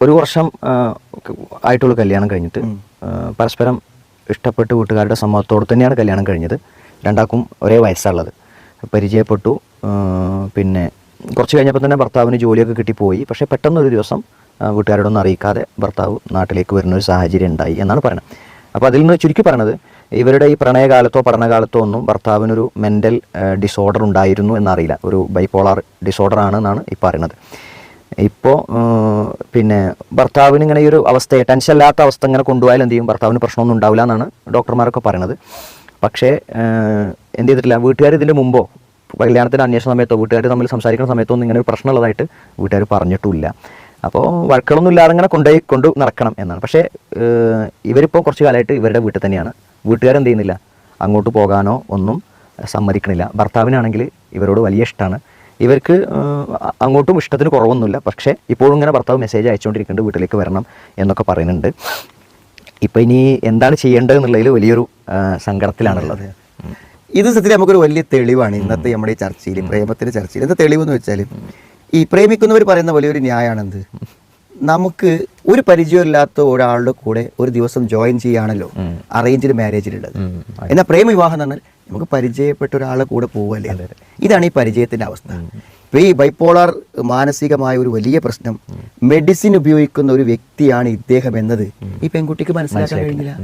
1 വർഷം ആയിട്ടുള്ള കല്യാണം കഴിഞ്ഞിട്ട് പരസ്പരം ഇഷ്ടപ്പെട്ട് വീട്ടുകാരുടെ സമ്മതത്തോടെ തന്നെയാണ് കല്യാണം കഴിഞ്ഞത്. രണ്ടാൾക്കും ഒരേ വയസ്സുള്ളത്. പരിചയപ്പെട്ടു. പിന്നെ കുറച്ച് കഴിഞ്ഞപ്പോൾ തന്നെ ഭർത്താവിന് ജോലിയൊക്കെ കിട്ടിപ്പോയി. പക്ഷേ പെട്ടെന്നൊരു ദിവസം വീട്ടുകാരോടൊന്നും അറിയിക്കാതെ ഭർത്താവ് നാട്ടിലേക്ക് വരുന്നൊരു സാഹചര്യം ഉണ്ടായി എന്നാണ് പറയുന്നത്. അപ്പോൾ അതിൽ നിന്ന് ചുരുക്കി പറയണത്, ഇവരുടെ ഈ പ്രണയകാലത്തോ പഠനകാലത്തോ ഒന്നും ഭർത്താവിനൊരു മെൻ്റൽ ഡിസോർഡർ ഉണ്ടായിരുന്നു എന്നറിയില്ല. ഒരു ബൈപോളാർ ഡിസോർഡർ ആണെന്നാണ് ഈ പറയുന്നത്. ഇപ്പോൾ പിന്നെ ഭർത്താവിന് ഇങ്ങനെ ഈ ഒരു അവസ്ഥയെ, ടെൻഷൻ ഇല്ലാത്ത അവസ്ഥ ഇങ്ങനെ കൊണ്ടുപോയാൽ എന്ത് ചെയ്യും, ഭർത്താവിന് പ്രശ്നമൊന്നും ഉണ്ടാവില്ല എന്നാണ് ഡോക്ടർമാരൊക്കെ പറയുന്നത്. പക്ഷേ എന്ത് ചെയ്തിട്ടില്ല, വീട്ടുകാർ ഇതിൻ്റെ മുമ്പോ കല്യാണത്തിൻ്റെ അന്വേഷണ സമയത്തോ വീട്ടുകാർ തമ്മിൽ സംസാരിക്കുന്ന സമയത്തോ ഒന്നും ഇങ്ങനെ ഒരു പ്രശ്നമുള്ളതായിട്ട് വീട്ടുകാർ പറഞ്ഞിട്ടുമില്ല. അപ്പോൾ വഴക്കുകളൊന്നും ഇല്ലാതെ ഇങ്ങനെ കൊണ്ട് നടക്കണം എന്നാണ്. പക്ഷേ ഇവരിപ്പോൾ കുറച്ച് കാലമായിട്ട് ഇവരുടെ വീട്ടിൽ തന്നെയാണ്. വീട്ടുകാരെന്ത് ചെയ്യുന്നില്ല, അങ്ങോട്ട് പോകാനോ ഒന്നും സമ്മതിക്കണില്ല. ഭർത്താവിനാണെങ്കിൽ ഇവരോട് വലിയ ഇഷ്ടമാണ്. ഇവർക്ക് അങ്ങോട്ടും ഇഷ്ടത്തിന് കുറവൊന്നുമില്ല. പക്ഷേ ഇപ്പോഴും ഇങ്ങനെ ഭർത്താവ് മെസ്സേജ് അയച്ചുകൊണ്ടിരിക്കുന്നുണ്ട്, വീട്ടിലേക്ക് വരണം എന്നൊക്കെ പറയുന്നുണ്ട്. ഇപ്പം ഇനി എന്താണ് ചെയ്യേണ്ടതെന്നുള്ളതിൽ വലിയൊരു സങ്കടത്തിലാണുള്ളത്. ഇത് സത്യത്തിൽ നമുക്കൊരു വലിയ തെളിവാണ് ഇന്നത്തെ നമ്മുടെ ഈ ചർച്ചയിൽ, പ്രേമത്തിൻ്റെ ചർച്ചയിൽ. എന്താ തെളിവെന്ന് വെച്ചാൽ, ഈ പ്രേമിക്കുന്നവർ പറയുന്ന വലിയൊരു ന്യായമാണെന്ത്, നമുക്ക് ഒരു പരിചയമില്ലാത്ത ഒരാളുടെ കൂടെ ഒരു ദിവസം ജോയിൻ ചെയ്യുകയാണല്ലോ അറേഞ്ച്ഡ് മാരേജിലുള്ളത്. എന്നാൽ പ്രേമവിവാഹം എന്ന് പറഞ്ഞാൽ നമുക്ക് പരിചയപ്പെട്ട ഒരാളുടെ കൂടെ പോവുകയല്ലേ. ഇതാണ് ഈ പരിചയത്തിൻ്റെ അവസ്ഥ. ഇപ്പോൾ ഈ ബൈപോളാർ മാനസികമായ ഒരു വലിയ പ്രശ്നം, മെഡിസിൻ ഉപയോഗിക്കുന്ന ഒരു വ്യക്തിയാണ് ഇദ്ദേഹം എന്നത് ഈ പെൺകുട്ടിക്ക് മനസ്സിലാക്കാൻ കഴിഞ്ഞില്ല.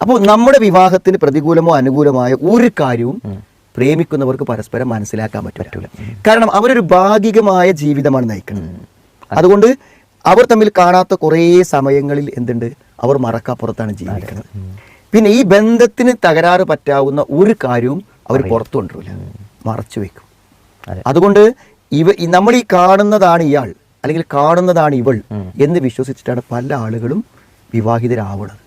അപ്പോൾ നമ്മുടെ വിവാഹത്തിന് പ്രതികൂലമോ അനുകൂലമായ ഒരു കാര്യവും പ്രേമിക്കുന്നവർക്ക് പരസ്പരം മനസ്സിലാക്കാൻ പറ്റില്ല. കാരണം അവരൊരു ഭാഗികമായ ജീവിതമാണ് നയിക്കുന്നത്. അതുകൊണ്ട് അവർ തമ്മിൽ കാണാത്ത കുറേ സമയങ്ങളിൽ എന്തുണ്ട്, അവർ മറക്കാപ്പുറത്താണ് ജീവിക്കുന്നത്. പിന്നെ ഈ ബന്ധത്തിന് തകരാറ് പറ്റാവുന്ന ഒരു കാര്യവും അവർ പുറത്തു കൊണ്ടുവരില്ല, മറച്ചു വെക്കും. അതുകൊണ്ട് നമ്മൾ ഈ കാണുന്നതാണ് ഇയാൾ അല്ലെങ്കിൽ കാണുന്നതാണ് ഇവൾ എന്ന് വിശ്വസിച്ചിട്ടാണ് പല ആളുകളും വിവാഹിതരാവുന്നത്.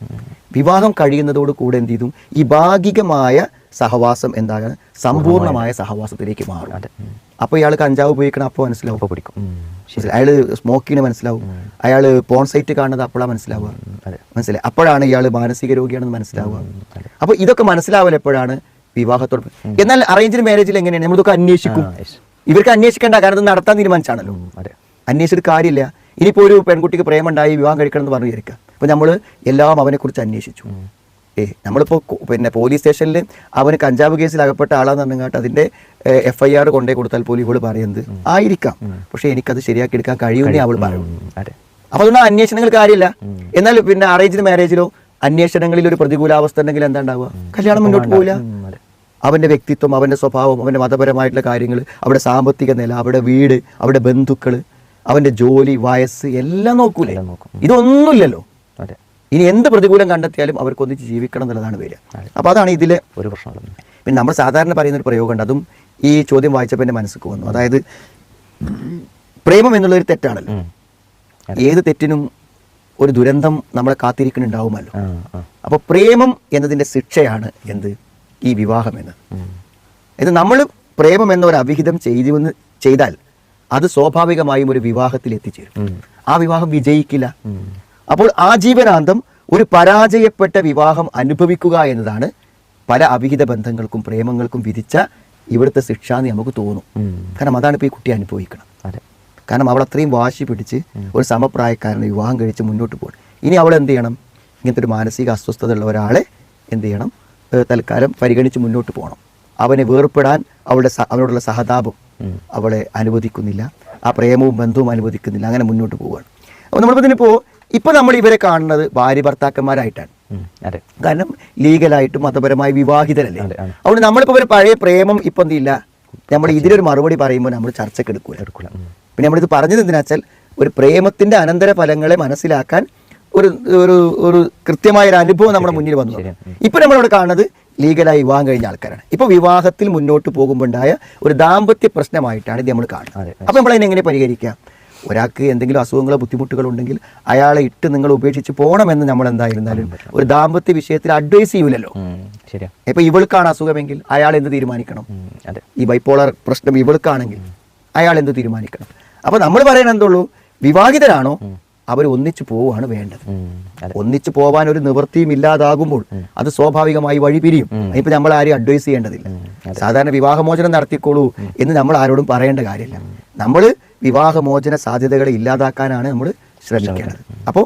വിവാഹം കഴിയുന്നതോട് കൂടെ എന്ത് ചെയ്തു, ഈ ഭാഗികമായ സഹവാസം എന്താണ്, സമ്പൂർണമായ സഹവാസത്തിലേക്ക് മാറും. അപ്പോൾ ഇയാൾ കഞ്ചാവ് ഉപയോഗിക്കണം അപ്പോൾ മനസ്സിലാവും, അപ്പോൾ പിടിക്കും. അയാൾ സ്മോക്കിന് മനസ്സിലാവും, അയാൾ പോൺ സൈറ്റ് കാണുന്നത് അപ്പോഴാണ് മനസ്സിലാവുക, മനസ്സിലായി. അപ്പോഴാണ് ഇയാൾ മാനസിക രോഗിയാണെന്ന് മനസ്സിലാവുക. അപ്പോൾ ഇതൊക്കെ മനസ്സിലാവൽ എപ്പോഴാണ്, വിവാഹത്തോട്. എന്നാൽ അറേഞ്ച്ഡ് മാരേജിൽ എങ്ങനെയാണ്, നമ്മളിതൊക്കെ അന്വേഷിക്കും. ഇവർക്ക് അന്വേഷിക്കേണ്ട, കാരണം ഇത് നടത്താൻ തീരുമാനിച്ചാണല്ലോ, അന്വേഷിച്ചിട്ട് കാര്യമില്ല. ഇനിയിപ്പോൾ ഒരു പെൺകുട്ടിക്ക് പ്രേമുണ്ടായി വിവാഹം കഴിക്കണം എന്ന് പറഞ്ഞു വിചാരിക്കുക. അപ്പോൾ നമ്മൾ എല്ലാം അവനെക്കുറിച്ച് അന്വേഷിച്ചു. നമ്മളിപ്പോൾ പിന്നെ പോലീസ് സ്റ്റേഷനിൽ അവന് കഞ്ചാവ് കേസിൽ അകപ്പെട്ട ആളാന്ന് പറഞ്ഞാൽ അതിൻ്റെ FIR കൊണ്ടേ കൊടുത്താൽ പോലും ഇവള് പറയുന്നത് ആയിരിക്കാം, പക്ഷേ എനിക്കത് ശരിയാക്കി എടുക്കാൻ കഴിയുമെന്നേ അവൾ പറയും. അപ്പോൾ അതുകൊണ്ട് അന്വേഷണങ്ങൾ കാര്യമില്ല. എന്നാൽ പിന്നെ അറേഞ്ച്ഡ് മാരേജിലോ അന്വേഷണങ്ങളിൽ ഒരു പ്രതികൂലാവസ്ഥ ഉണ്ടെങ്കിൽ എന്താ ഉണ്ടാവുക, കല്യാണം മുന്നോട്ട് പോകില്ല. അവൻ്റെ വ്യക്തിത്വം, അവൻ്റെ സ്വഭാവം, അവൻ്റെ മതപരമായിട്ടുള്ള കാര്യങ്ങൾ, അവിടെ സാമ്പത്തിക നില, അവിടെ വീട്, അവിടെ ബന്ധുക്കൾ, അവൻ്റെ ജോലി, വയസ്സ് എല്ലാം നോക്കൂലേ. ഇതൊന്നുമില്ലല്ലോ. ഇനി എന്ത് പ്രതികൂലം കണ്ടെത്തിയാലും അവർക്ക് ഒന്നിച്ച് ജീവിക്കണം എന്നുള്ളതാണ് വരിക. അപ്പോൾ അതാണ് ഇതിലെ ഒരു പ്രശ്നം. പിന്നെ നമ്മൾ സാധാരണ പറയുന്നൊരു പ്രയോഗമുണ്ട്, അതും ഈ ചോദ്യം വായിച്ചപ്പോൾ എൻ്റെ മനസ്സിൽ വന്നു. അതായത് പ്രേമം എന്നുള്ളൊരു തെറ്റാണല്ലോ. ഏത് തെറ്റിനും ഒരു ദുരന്തം നമ്മളെ കാത്തിരിക്കുന്നുണ്ടാവുമല്ലോ. അപ്പോൾ പ്രേമം എന്നതിൻ്റെ ശിക്ഷയാണ് എന്ത്, ഈ വിവാഹം എന്നത്. ഇത് നമ്മൾ പ്രേമം എന്ന ഒരു അവിഹിതം ചെയ്താൽ അത് സ്വാഭാവികമായും ഒരു വിവാഹത്തിൽ എത്തിച്ചേരും. ആ വിവാഹം വിജയിക്കില്ല. അപ്പോൾ ആജീവനാന്തം ഒരു പരാജയപ്പെട്ട വിവാഹം അനുഭവിക്കുക എന്നതാണ് പല അവിഹിത ബന്ധങ്ങൾക്കും പ്രേമങ്ങൾക്കും വിധിച്ച ഇവിടുത്തെ ശിക്ഷ എന്ന് നമുക്ക് തോന്നും. കാരണം അതാണ് ഇപ്പോൾ ഈ കുട്ടി അനുഭവിക്കണം. കാരണം അവൾ അത്രയും വാശി പിടിച്ച് ഒരു സമപ്രായക്കാരനെ വിവാഹം കഴിച്ച് മുന്നോട്ട് പോകണം. ഇനി അവൾ എന്ത് ചെയ്യണം, ഇങ്ങനത്തെ ഒരു മാനസിക അസ്വസ്ഥത ഉള്ള ഒരാളെ എന്ത് ചെയ്യണം, തൽക്കാലം പരിഗണിച്ച് മുന്നോട്ട് പോകണം. അവനെ വേർപ്പെടാൻ അവനോടുള്ള സഹതാപം അവളെ അനുവദിക്കുന്നില്ല, ആ പ്രേമവും ബന്ധവും അനുവദിക്കുന്നില്ല. അങ്ങനെ മുന്നോട്ട് പോവുകയാണ്. അപ്പോൾ നമ്മളിപ്പോൾ ഇപ്പോൾ നമ്മൾ ഇവരെ കാണുന്നത് ഭാര്യ ഭർത്താക്കന്മാരായിട്ടാണ്. കാരണം ലീഗലായിട്ടും മതപരമായി വിവാഹിതരല്ലേ. അതുകൊണ്ട് നമ്മളിപ്പോൾ ഒരു പഴയ പ്രേമം ഇപ്പം എന്തില്ല, നമ്മൾ ഇതിലൊരു മറുപടി പറയുമ്പോൾ നമ്മൾ ചർച്ചയ്ക്ക് എടുക്കൂല. പിന്നെ നമ്മളിത് പറഞ്ഞത് എന്തിനാ വെച്ചാൽ, ഒരു പ്രേമത്തിൻ്റെ അനന്തര ഫലങ്ങളെ മനസ്സിലാക്കാൻ ഒരു കൃത്യമായൊരു അനുഭവം നമ്മുടെ മുന്നിൽ വന്നു. ഇപ്പം നമ്മളിവിടെ കാണുന്നത് ലീഗലായി വിവാഹം കഴിഞ്ഞ ആൾക്കാരാണ്. ഇപ്പോൾ വിവാഹത്തിൽ മുന്നോട്ട് പോകുമ്പോൾ ഉണ്ടായ ഒരു ദാമ്പത്യ പ്രശ്നമായിട്ടാണ് ഇത് നമ്മൾ കാണുന്നത്. അപ്പോൾ നമ്മളതിനെ എങ്ങനെ പരിഹരിക്കാം? ഒരാൾക്ക് എന്തെങ്കിലും അസുഖങ്ങളോ ബുദ്ധിമുട്ടുകളോ ഉണ്ടെങ്കിൽ അയാളെ ഇട്ട് നിങ്ങൾ ഉപേക്ഷിച്ച് പോകണമെന്ന് നമ്മൾ എന്തായിരുന്നാലും ഒരു ദാമ്പത്യ വിഷയത്തിൽ അഡ്വൈസ് ചെയ്യൂലല്ലോ. ഇപ്പൊ ഇവൾക്കാണ് അസുഖമെങ്കിൽ അയാൾ എന്ത് തീരുമാനിക്കണം? ഈ ബൈപോളർ പ്രശ്നം ഇവൾക്കാണെങ്കിൽ അയാൾ എന്ത് തീരുമാനിക്കണം? അപ്പൊ നമ്മൾ പറയണത് എന്തുള്ളൂ, വിവാഹിതരാണോ അവർ ഒന്നിച്ചു പോവുകയാണ് വേണ്ടത്. ഒന്നിച്ചു പോവാൻ ഒരു നിവൃത്തിയും ഇല്ലാതാകുമ്പോൾ അത് സ്വാഭാവികമായി വഴി പിരിയും. ഇപ്പൊ നമ്മൾ ആരെയും അഡ്വൈസ് ചെയ്യേണ്ടതില്ല. സാധാരണ വിവാഹമോചനം നടത്തിക്കോളൂ എന്ന് നമ്മൾ ആരോടും പറയേണ്ട കാര്യമില്ല. നമ്മൾ വിവാഹമോചന സാധ്യതകളെ ഇല്ലാതാക്കാനാണ് നമ്മൾ ശ്രമിക്കേണ്ടത്. അപ്പോൾ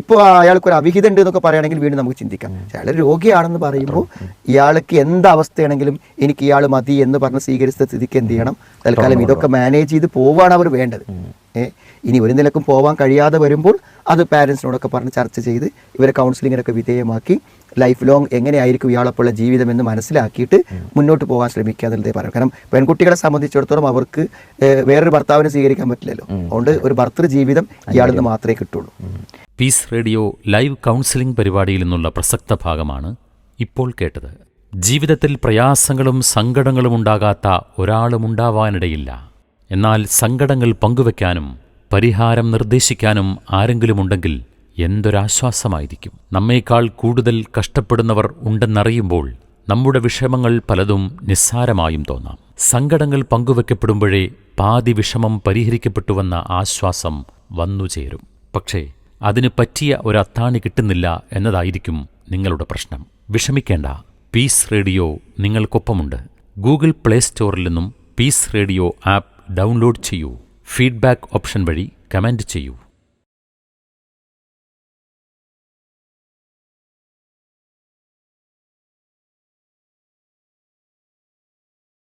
ഇപ്പോൾ അയാൾക്കൊരു അവിഹിതം ഉണ്ട് എന്നൊക്കെ പറയുകയാണെങ്കിൽ വീണ്ടും നമുക്ക് ചിന്തിക്കാം. അയാൾ രോഗിയാണെന്ന് പറയുമ്പോൾ ഇയാൾക്ക് എന്തവസ്ഥയാണെങ്കിലും എനിക്ക് ഇയാൾ മതി എന്ന് പറഞ്ഞ് സ്വീകരിച്ച സ്ഥിതിക്ക് എന്ത് ചെയ്യണം, തൽക്കാലം ഇതൊക്കെ മാനേജ് ചെയ്ത് പോവുകയാണ് അവർ വേണ്ടത്. ഇനി ഒരു നിലക്കും പോകാൻ കഴിയാതെ വരുമ്പോൾ അത് പാരൻസിനോടൊക്കെ പറഞ്ഞ് ചർച്ച ചെയ്ത് ഇവരെ കൗൺസിലിങ്ങിനൊക്കെ വിധേയമാക്കി ലൈഫ് ലോങ് എങ്ങനെയായിരിക്കും ഇയാളെപ്പോഴുള്ള ജീവിതം എന്ന് മനസ്സിലാക്കിയിട്ട് മുന്നോട്ട് പോകാൻ ശ്രമിക്കുക എന്നുള്ളതേ പറയും. കാരണം പെൺകുട്ടികളെ സംബന്ധിച്ചിടത്തോളം അവർക്ക് വേറൊരു ഭർത്താവിനെ സ്വീകരിക്കാൻ പറ്റില്ലല്ലോ. അതുകൊണ്ട് ഒരു ഭർത്തൃ ജീവിതം ഇയാളിൽ നിന്ന് മാത്രമേ കിട്ടുള്ളൂ. പീസ് റേഡിയോ ലൈവ് കൗൺസിലിംഗ് പരിപാടിയിൽ നിന്നുള്ള പ്രസക്ത ഭാഗമാണ് ഇപ്പോൾ കേട്ടത്. ജീവിതത്തിൽ പ്രയാസങ്ങളും സങ്കടങ്ങളും ഉണ്ടാകാത്ത ഒരാളുമുണ്ടാവാനിടയില്ല. എന്നാൽ സങ്കടങ്ങൾ പങ്കുവെക്കാനും പരിഹാരം നിർദ്ദേശിക്കാനും ആരെങ്കിലുമുണ്ടെങ്കിൽ എന്തൊരാശ്വാസമായിരിക്കും. നമ്മേക്കാൾ കൂടുതൽ കഷ്ടപ്പെടുന്നവർ ഉണ്ടെന്നറിയുമ്പോൾ നമ്മുടെ വിഷമങ്ങൾ പലതും നിസ്സാരമായും തോന്നാം. സങ്കടങ്ങൾ പങ്കുവെക്കപ്പെടുമ്പോഴേ പാതി വിഷമം പരിഹരിക്കപ്പെട്ടുവെന്ന ആശ്വാസം വന്നുചേരും. പക്ഷേ അതിന് പറ്റിയ ഒരത്താണി കിട്ടുന്നില്ല എന്നതായിരിക്കും നിങ്ങളുടെ പ്രശ്നം. വിഷമിക്കേണ്ട, പീസ് റേഡിയോ നിങ്ങൾക്കൊപ്പമുണ്ട്. ഗൂഗിൾ പ്ലേ സ്റ്റോറിൽ നിന്നും പീസ് റേഡിയോ ആപ്പ് ഡൗൺലോഡ് ചെയ്യൂ. ഫീഡ്ബാക്ക് ഓപ്ഷൻ വഴി കമന്റ് ചെയ്യൂ.